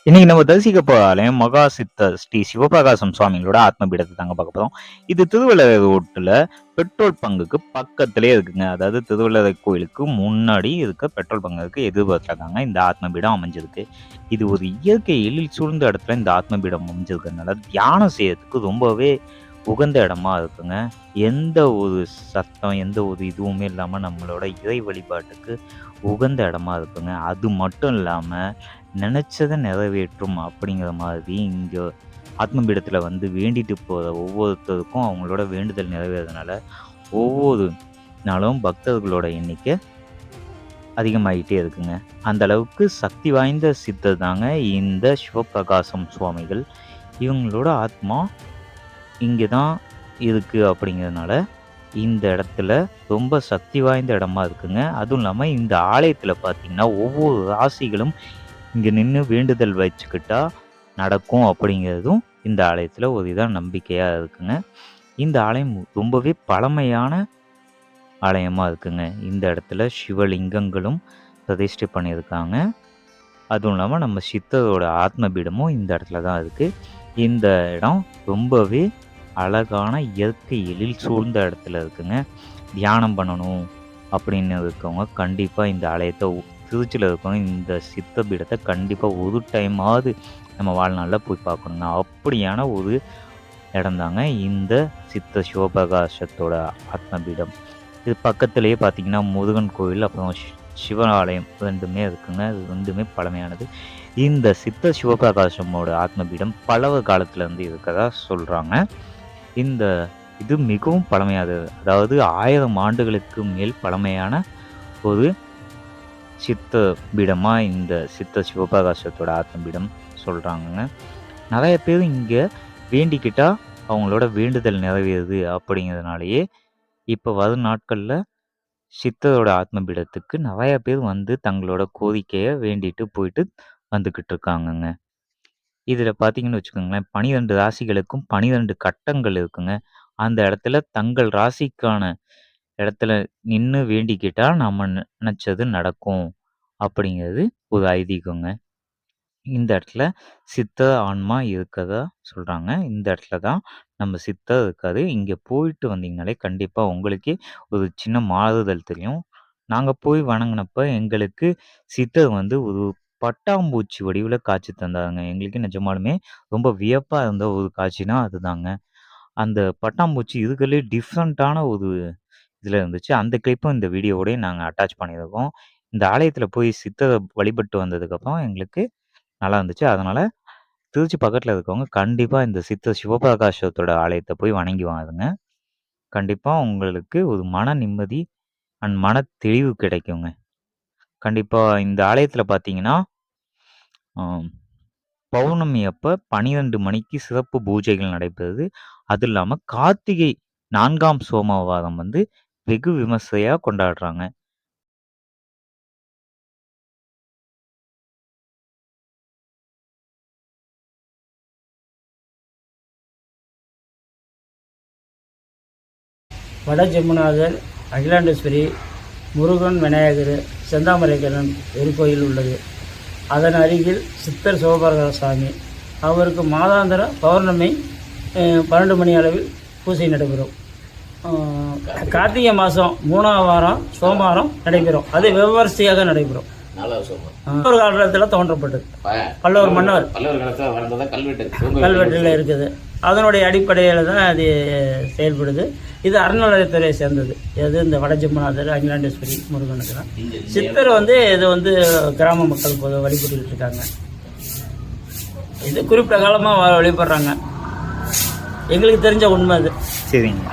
இன்னைக்கு நம்ம தரிசிக்க போறாலும் மகா சித்தர் ஸ்ரீ சிவபிரகாசம் சுவாமிகளோட ஆத்மபீடத்தை தாங்க பார்க்க போறோம். இது திருவள்ளுவர் ரோட்டுல பெட்ரோல் பங்குக்கு பக்கத்திலே இருக்குங்க. அதாவது திருவள்ளுவர் கோயிலுக்கு முன்னாடி இருக்க பெட்ரோல் பங்குக்கு எதிர்பார்த்தாங்க இந்த ஆத்மபீடம் அமைஞ்சிருக்கு. இது ஒரு இயற்கை எழில் சூழ்ந்த இடத்துல இந்த ஆத்மபீடம் அமைஞ்சிருக்கிறதுனால தியானம் செய்யறதுக்கு ரொம்பவே உகந்த இடமா இருக்குங்க. எந்த ஒரு சத்தம், எந்த ஒரு இதுவுமே இல்லாம நம்மளோட இறை வழிபாட்டுக்கு உகந்த இடமா இருக்குங்க. அது மட்டும் இல்லாம நினைச்சதை நிறைவேற்றும் அப்படிங்கிற மாதிரி இங்க ஆத்மபீடத்துல வந்து வேண்டிட்டு போற ஒவ்வொருத்தருக்கும் அவங்களோட வேண்டுதல் நிறைவேறதுனால ஒவ்வொரு நாளும் பக்தர்களோட எண்ணிக்கை அதிகமாகிட்டே இருக்குங்க. அந்த அளவுக்கு சக்தி வாய்ந்த சித்தர் தாங்க இந்த சிவபிரகாசம் சுவாமிகள். இவங்களோட ஆத்மா இங்கே தான் இருக்கு அப்படிங்கிறதுனால இந்த இடத்துல ரொம்ப சக்தி வாய்ந்த இடமா இருக்குங்க. அதுவும் இல்லாமல் இந்த ஆலயத்தில் பார்த்தீங்கன்னா ஒவ்வொரு ராசிகளும் இங்கே நின்று வேண்டுதல் வச்சுக்கிட்டா நடக்கும் அப்படிங்கிறதும் இந்த ஆலயத்தில் ஒரு இதாக நம்பிக்கையாக இருக்குங்க. இந்த ஆலயம் ரொம்பவே பழமையான ஆலயமாக இருக்குங்க. இந்த இடத்துல சிவலிங்கங்களும் பிரதிஷ்டை பண்ணியிருக்காங்க. அதுவும் இல்லாமல் நம்ம சித்தரோட ஆத்மபீடமும் இந்த இடத்துல தான் இருக்குது. இந்த இடம் ரொம்பவே அழகான இயற்கை எழில் சூழ்ந்த இடத்துல இருக்குங்க. தியானம் பண்ணணும் அப்படின்னு இருக்கவங்க கண்டிப்பாக இந்த ஆலயத்தை திருச்சியில் இருக்கவங்க இந்த சித்த பீடத்தை கண்டிப்பாக ஒரு டைமாவது நம்ம வாழ்நாளில் போய் பார்க்கணுங்க. அப்படியான ஒரு இடம்தாங்க இந்த சித்த சிவபிரகாசத்தோட ஆத்மபீடம். இது பக்கத்துலேயே பார்த்தீங்கன்னா முருகன் கோவில் அப்புறம் சிவாலயம் ரெண்டுமே இருக்குங்க. இது ரெண்டுமே பழமையானது. இந்த சித்த சிவபிரகாசமோட ஆத்மபீடம் பல்லவ காலத்துலேருந்து இருக்கிறதா சொல்கிறாங்க. இந்த இது மிகவும் பழமையானது, அதாவது 1000 ஆண்டுகளுக்கு மேல் பழமையான ஒரு சித்த பீடமாக இந்த சித்த சிவபிரகாசத்தோட ஆத்மபீடம் சொல்கிறாங்கங்க. நிறைய பேர் இங்கே வேண்டிக்கிட்டா அவங்களோட வேண்டுதல் நிறைவேறுது அப்படிங்கிறதுனாலேயே இப்போ வரும் நாட்களில் சித்தரோட ஆத்மபீடத்துக்கு நிறைய பேர் வந்து தங்களோட கோரிக்கையை வேண்டிட்டு போயிட்டு வந்துக்கிட்டு இருக்காங்கங்க. இதில் பார்த்தீங்கன்னு வச்சுக்கோங்களேன், 12 ராசிகளுக்கும் 12 கட்டங்கள் இருக்குங்க. அந்த இடத்துல தங்கள் ராசிக்கான இடத்துல நின்று வேண்டிக்கிட்டா நம்ம நினச்சது நடக்கும் அப்படிங்கிறது ஒரு ஐதீகங்க. இந்த இடத்துல சித்த ஆன்மா இருக்கதா சொல்கிறாங்க. இந்த இடத்துல தான் நம்ம சித்தர் இருக்காரு. இங்கே போயிட்டு வந்தீங்கனாலே கண்டிப்பாக உங்களுக்கே ஒரு சின்ன மாறுதல் தெரியும். நாங்கள் போய் வணங்கினப்ப எங்களுக்கு சித்தர் வந்து ஒரு பட்டாம்பூச்சி வடிவில் காட்சி தந்தாங்க. எங்களுக்கு நிஜமாலுமே ரொம்ப வியப்பாக இருந்த ஒரு காட்சினா அதுதாங்க. அந்த பட்டாம்பூச்சி இதுகளே டிஃப்ரெண்ட்டான ஒரு இதில் இருந்துச்சு. அந்த கிளிப்பும் இந்த வீடியோவோடய நாங்கள் அட்டாச் பண்ணியிருக்கோம். இந்த ஆலயத்தில் போய் சித்தரை வழிபட்டு வந்ததுக்கப்புறம் எங்களுக்கு நல்லா இருந்துச்சு. அதனால் திருச்சி பக்கத்தில் இருக்கவங்க கண்டிப்பாக இந்த சித்த சிவபிரகாசத்தோட ஆலயத்தை போய் வணங்கி வாங்குங்க. கண்டிப்பாக உங்களுக்கு ஒரு மன நிம்மதி அண்ட் மன தெளிவு கிடைக்குங்க. கண்டிப்பாக இந்த ஆலயத்தில் பார்த்தீங்கன்னா பௌர்ணமி அப்போ 12 மணிக்கு சிறப்பு பூஜைகள் நடைபெறுது. அது இல்லாமல் கார்த்திகை 4ஆம் சோமவாரம் வந்து வெகு விமர்சையாக கொண்டாடுறாங்க. வட ஜெமுனாதர், அகிலாண்டேஸ்வரி, முருகன், விநாயகர், செந்தாமரைக்கரன் ஒரு கோயில் உள்ளது. அதன் அருகில் சித்தர் சிவபிரகாசாமி அவருக்கு மாதாந்திர பௌர்ணமி 12 மணி அளவில் பூஜை நடைபெறும். கார்த்திகை மாதம் 3ஆம் வாரம் சோமவாரம் நடைபெறும். அது விமர்சையாக நடைபெறும். ஒரு காலத்தில் தோன்றப்பட்டது. பல்லவர் மன்னர் கல்வெட்டில் இருக்குது. அதனுடைய அடிப்படையில் தான் அது செயல்படுது. இது அறநிலையத்துறையை சேர்ந்தது. எது இந்த வடஜெமுனாதர், அகிலாண்டேஸ்வரி, முருகனுக்கு தான். சித்தர் வந்து இது வந்து கிராம மக்கள் பொது வழிபட்டுக்கிட்டு இருக்காங்க. இது குறிப்பிட்ட காலமாக வழிபடுறாங்க. எங்களுக்கு தெரிஞ்ச உண்மை அது. சரிங்க.